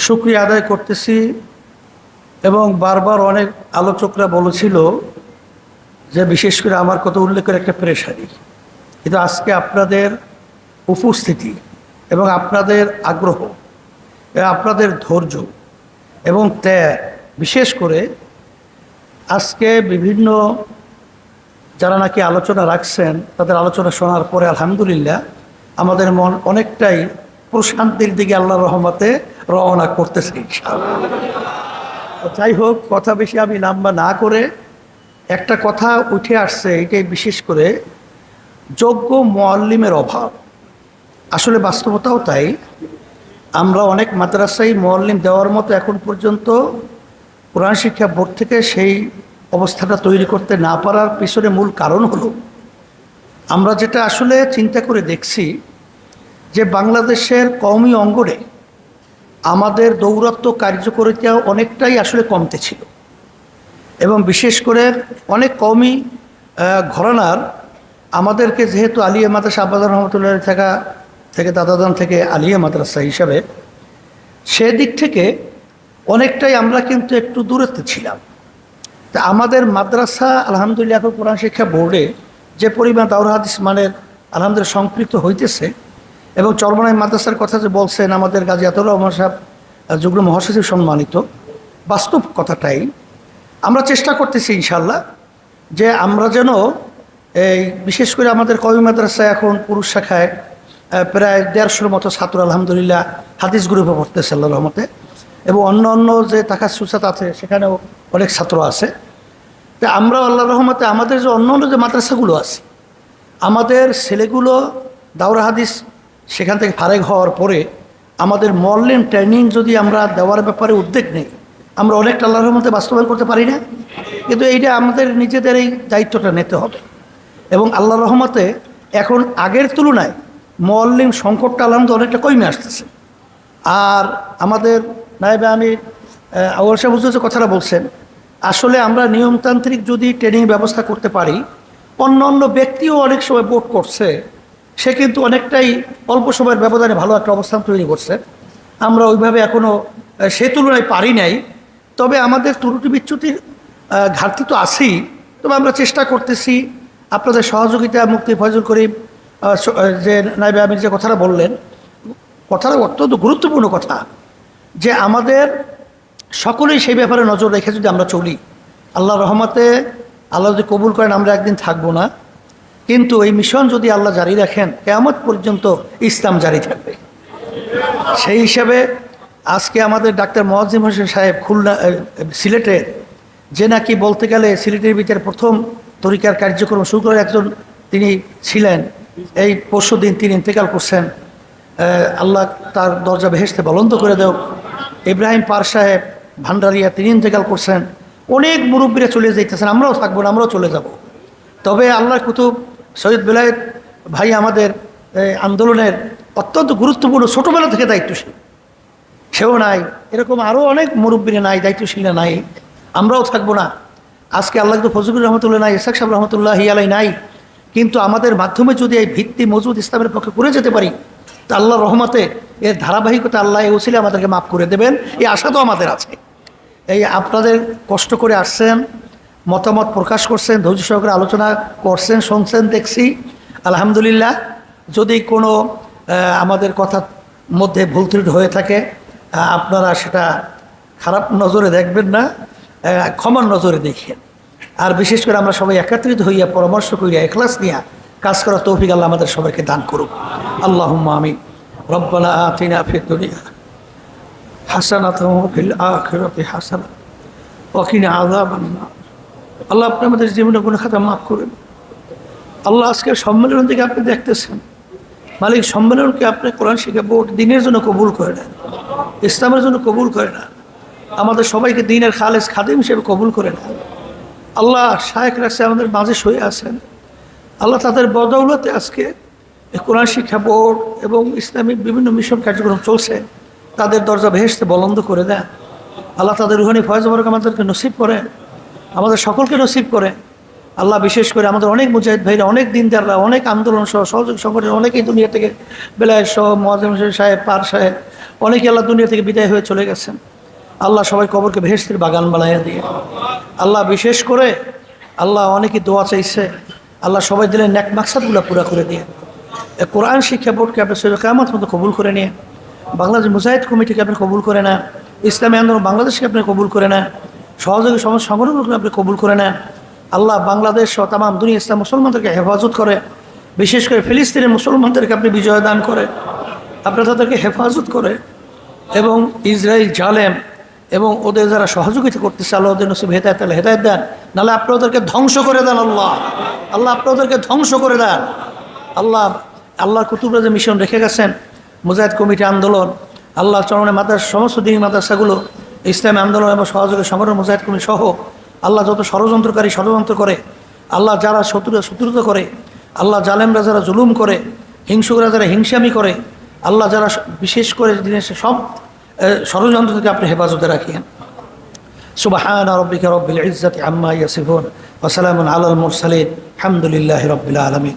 শুকরিয়া আদায় করতেছি। এবং বারবার অনেক আলোচকরা বলেছিল যে বিশেষ করে আমার কথা উল্লেখ করে একটা পেরেশানি, কিন্তু আজকে আপনাদের উপস্থিতি এবং আপনাদের আগ্রহ, আপনাদের ধৈর্য এবং ত্যাগ, বিশেষ করে আজকে বিভিন্ন যারা নাকি আলোচনা রাখছেন তাদের আলোচনা শোনার পরে আলহামদুলিল্লাহ আমাদের মন অনেকটাই প্রশান্তির দিকে আল্লাহর রহমতে রওনা করতেছে ইনশাআল্লাহ। যাই হোক, কথা বেশি আমি লম্বা না করে একটা কথা উঠে আসছে, এটাই বিশেষ করে যোগ্য মুআল্লিমের অভাব। আসলে বাস্তবতাও তাই। আমরা অনেক মাদ্রাসায় মুআল্লিম দেওয়ার মতো এখন পর্যন্ত কোরআন শিক্ষা বোর্ড থেকে সেই অবস্থাটা তৈরি করতে না পারার পিছনে মূল কারণ হলো, আমরা যেটা আসলে চিন্তা করে দেখছি যে বাংলাদেশের কওমি অঙ্গনে আমাদের দৌরাত্ম্য কার্যকরিতা অনেকটাই আসলে কমতে ছিল। এবং বিশেষ করে অনেক কওমি ঘরানার আমাদেরকে যেহেতু আলিয়া মাদ্রাসা আব্বাজান রহমতুল্লাহ থেকে দাদাজান থেকে আলিয়া মাদ্রাসা হিসাবে সেদিক থেকে অনেকটাই আমরা কিন্তু একটু দূরত্বে ছিলাম। তা আমাদের মাদ্রাসা আলহামদুলিল্লাহ এখন কোরআন শিক্ষা বোর্ডে যে পরিমাণ দাওরা হাদিস মানের আলহামদুলিল্লাহ সম্পৃক্ত হইতেছে, এবং চরমনাই মাদ্রাসার কথা যে বলছেন আমাদের গাজী আতাউর রহমান সাহেব যুগ্ম মহাসচিব সম্মানিত, বাস্তব কথাটাই আমরা চেষ্টা করতেছি ইনশাল্লাহ যে আমরা যেন এই বিশেষ করে আমাদের কওমি মাদ্রাসায় এখন পুরুষ শাখায় প্রায় 150-র মতো ছাত্র আলহামদুলিল্লাহ হাদিস গ্রুপে পড়তেছে আল্লাহর রহমতে, এবং অন্য অন্য যে তাকাসুসাত আছে সেখানেও অনেক ছাত্র আছে। তা আমরা আল্লাহর রহমতে আমাদের যে অন্য অন্য যে মাদ্রাসাগুলো আছে আমাদের ছেলেগুলো দাওরা হাদিস সেখান থেকে ফারেক হওয়ার পরে আমাদের মুআল্লিম ট্রেনিং যদি আমরা দেওয়ার ব্যাপারে উদ্যোগ নেই, আমরা অনেকটা আল্লাহর রহমতে বাস্তবায়ন করতে পারি না। কিন্তু এইটা আমাদের নিজেদের এই দায়িত্বটা নিতে হবে। এবং আল্লাহর রহমতে এখন আগের তুলনায় মুআল্লিম সংকটটা আলহামদুলিল্লাহ অনেকটা কমে আসতেছে। আর আমাদের নায়েবে আমির আউয়াল সাহেব হুজুর যে কথাটা বলছেন, আসলে আমরা নিয়মতান্ত্রিক যদি ট্রেনিং ব্যবস্থা করতে পারি, অন্য অন্য ব্যক্তিও অনেক সময় বোর্ড করছে, সে কিন্তু অনেকটাই অল্প সময়ের ব্যবধানে ভালো একটা অবস্থান তৈরি করছে। আমরা ওইভাবে এখনও সে তুলনায় পারি নাই। তবে আমাদের ত্রুটি বিচ্যুতির ঘাটতি তো আছেই, তবে আমরা চেষ্টা করতেছি আপনাদের সহযোগিতা। মুফতি ফয়জুল করিম যে নায়েবে আমির যে কথাটা বললেন, কথাটা অত্যন্ত গুরুত্বপূর্ণ কথা, যে আমাদের সকলেই সেই ব্যাপারে নজর রেখে যদি আমরা চলি, আল্লাহ রহমতে আল্লাহ যদি কবুল করেন আমরা একদিন থাকবো না, কিন্তু এই মিশন যদি আল্লাহ জারি রাখেন কিয়ামত পর্যন্ত ইসলাম জারি থাকবে। সেই হিসাবে আজকে আমাদের ডাক্তার মোয়াজ্জিম হোসেন সাহেব খুলনা সিলেটে, যে নাকি বলতে গেলে সিলেটের ভিতরে প্রথম তরিকার কার্যক্রম শুরু করে একজন তিনি ছিলেন, এই পরশু দিন তিনি ইন্তেকাল করছেন। আল্লাহ তার দরজা বেহেশতে বলন্দ করে দেও। ইব্রাহিম পার সাহেব ভান্ডারিয়া, তিনি ইন্তেকাল করছেন। অনেক মুরব্বীরা চলে যাইতেছেন, আমরাও থাকবো না, আমরাও চলে যাব। তবে আল্লাহর কুতুব সৈয়দ বেলায়েত ভাই আমাদের আন্দোলনের অত্যন্ত গুরুত্বপূর্ণ, ছোটোবেলা থেকে দায়িত্বশীল, সেও নাই। এরকম আরও অনেক মুরব্বীরা নাই, দায়িত্বশীল নাই। আমরাও থাকবো না। আজকে আল্লাহ তো ফজলুর রহমতুল্লাহ নাই, ইসহাক সাহেব রহমতুল্লাহ আলাই নাই, কিন্তু আমাদের মাধ্যমে যদি এই ভিত্তি মজবুত ইসলামের পক্ষে করে যেতে পারি, তা আল্লাহর রহমতে এর ধারাবাহিকতা আল্লাহ এই ওসিলে আমাদেরকে মাফ করে দেবেন, এই আশা তো আমাদের আছে। এই আপনাদের কষ্ট করে আসছেন, মতামত প্রকাশ করছেন, ধৈর্য সহকারে আলোচনা করছেন, শুনছেন, দেখছি আলহামদুলিল্লাহ। যদি কোনো আমাদের কথার মধ্যে ভুল ত্রুটি হয়ে থাকে আপনারা সেটা খারাপ নজরে দেখবেন না, ক্ষমার নজরে দেখেন। আর বিশেষ করে আমরা সবাই একত্রিত হইয়া পরামর্শ করিয়া ইখলাস নিয়ে কাজ করার তৌফিক আল্লাহ আমাদের সবাইকে দান করুক। আল্লাহুম্মা আমিন। রব্বানা আতিনা ফিদ দুনিয়া হাসানাতাও ওয়া ফিল আখিরাতি হাসানাতাও ওয়া কিনা আযাবান নার। আল্লাহ আপনি আমাদের জীবনে গুনাহ খাতা মাফ করুন। আল্লাহ আজকে সম্মেলন থেকে আপনি দেখতেছেন, মালিক সম্মেলনকে আপনি কোরআন শিক্ষা বোর্ড দিনের জন্য কবুল করে নেন, ইসলামের জন্য কবুল করে নেন, আমাদের সবাইকে দিনের খালেস খাদিম হিসেবে কবুল করে নেন। আল্লাহ শায়েখ রাখছে আমাদের মাঝে শুয়ে আছেন, আল্লাহ তাদের বদৌলতে আজকে কোরআন শিক্ষা বোর্ড এবং ইসলামিক বিভিন্ন মিশন কার্যক্রম চলছে, তাদের দরজা বেহেশতে বলন্দ করে দেন। আল্লাহ তাদের রুহানি ফয়েজ বরকত আমাদেরকে নসিব করেন, আমাদের সকলকে নসিব করে। আল্লাহ বিশেষ করে আমাদের অনেক মুজাহিদ ভাইরা, অনেক দিনদাররা, অনেক আন্দোলন সহ সহযোগী সংগঠন, অনেকেই দুনিয়া থেকে বেলায়েত সহ মোয়াজ্জেম হোসেন সাহেব, পার সাহেব, অনেকে আল্লাহ দুনিয়া থেকে বিদায় হয়ে চলে গেছেন। আল্লাহ সবাই কবরকে বেহেশতের বাগান বানাইয়া দিয়ে আল্লাহ বিশেষ করে আল্লাহ অনেকে দোয়া চাইছে, আল্লাহ সবাই দিলেন ন্যাক মাকসাদগুলো পুরা করে দিয়ে কোরআন শিক্ষা বোর্ডকে আপনি সৈয়দ কিয়ামত মতো কবুল করে নিয়ে, বাংলাদেশ মুজাহিদ কমিটিকে আপনি কবুল করে নেন, ইসলামী আন্দোলন বাংলাদেশকে আপনি কবুল করে নেন, সহযোগী সমাজ সংগঠনগুলো আপনি কবুল করে নেন। আল্লাহ বাংলাদেশ সহ তাম দুনিয়া ইসলাম মুসলমানদেরকে হেফাজত করে, বিশেষ করে ফিলিস্তিনের মুসলমানদেরকে আপনি বিজয় দান করে, আপনি তাদেরকে হেফাজত করে, এবং ইসরায়েল জালেম এবং ওদের যারা সহযোগিতা করতেছে আল্লাহ ওদের নসিব হেদায়েত আল্লাহ হেদায়েত দেন, নাহলে আপনি ওদেরকে ধ্বংস করে দেন। আল্লাহ আল্লাহ আপনি ওদেরকে ধ্বংস করে দেন। আল্লাহর কুতুবরা যে মিশন রেখে গেছেন, মুজাহিদ কমিটি আন্দোলন, আল্লাহর চরণে মাদ্রাসা, সমস্ত দিনী মাদ্রাসাগুলো, ইসলামী আন্দোলন এবং সহযোগী সংগঠন মুজাহিদ কমিটি সহ আল্লাহ যত ষড়যন্ত্রকারী ষড়যন্ত্র করে, আল্লাহ যারা শত্রুতা করে, আল্লাহ জালেমরা যারা জুলুম করে, হিংসুকরা যারা হিংসামি করে, আল্লাহ যারা বিশেষ করে জিনিসের সব ষড়যন্ত্র থেকে আপনি হেফাজতে রাখিয়েন। সুবহান রাব্বিকা রব্বিল ইজ্জাতি আম্মা ইয়াসিফুন ওয়া সালামুন আলাল মুরসালিন আলহামদুলিল্লাহি রাব্বিল আলামিন।